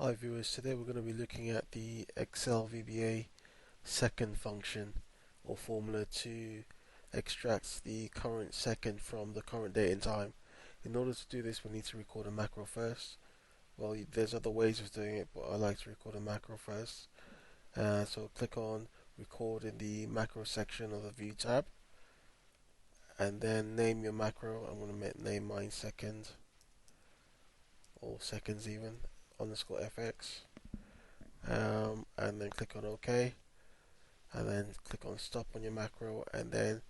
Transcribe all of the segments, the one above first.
Hi viewers, today we're going to be looking at the Excel VBA second function or formula to extract the current second from the current date and time. In order to do this we need to record a macro first. Well, there's other ways of doing it, but I like to record a macro first. So click on record in the macro section of the view tab and then name your macro. I'm going to name mine second, or seconds even, underscore fx. And then click on OK, and then click on stop on your macro, and then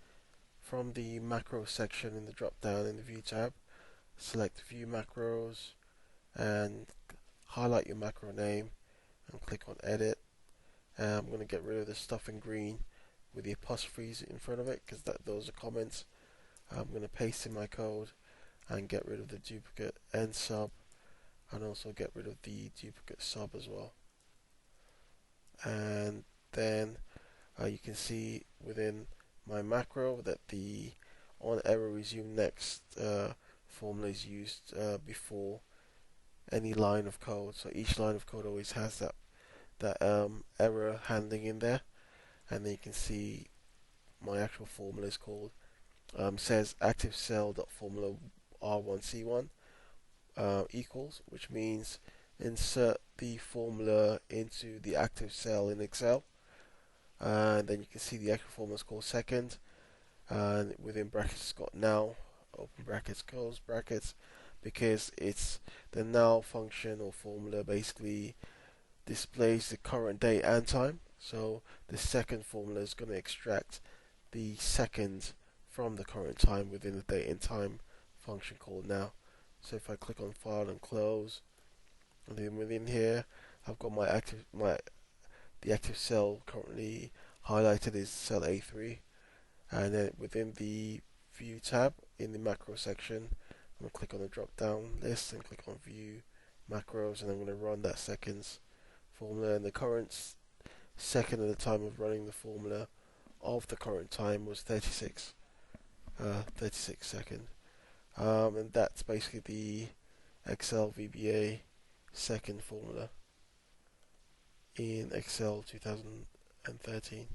from the macro section in the drop down in the view tab, select view macros and highlight your macro name and click on edit. I'm going to get rid of the stuff in green with the apostrophes in front of it because those are comments. I'm going to paste in my code and get rid of the duplicate end sub, and also get rid of the duplicate sub as well. And then you can see within my macro that the on error resume next formula is used before any line of code. So each line of code always has that error handling in there, and then you can see my actual formula is called says active cell dot formula r1c1 equals, which means insert the formula into the active cell in Excel, and then you can see the actual formula is called second, and within brackets it's got now, open brackets, close brackets, because it's the now function or formula basically displays the current date and time. So the second formula is going to extract the second from the current time within the date and time function called now. So if I click on file and close, and then within here I've got the active cell currently highlighted is cell A3, and then within the view tab in the macro section I'm going to click on the drop down list and click on view macros, and I'm going to run that seconds formula, and the current second at the time of running the formula of the current time was 36 seconds. And that's basically the Excel VBA second formula in Excel 2013.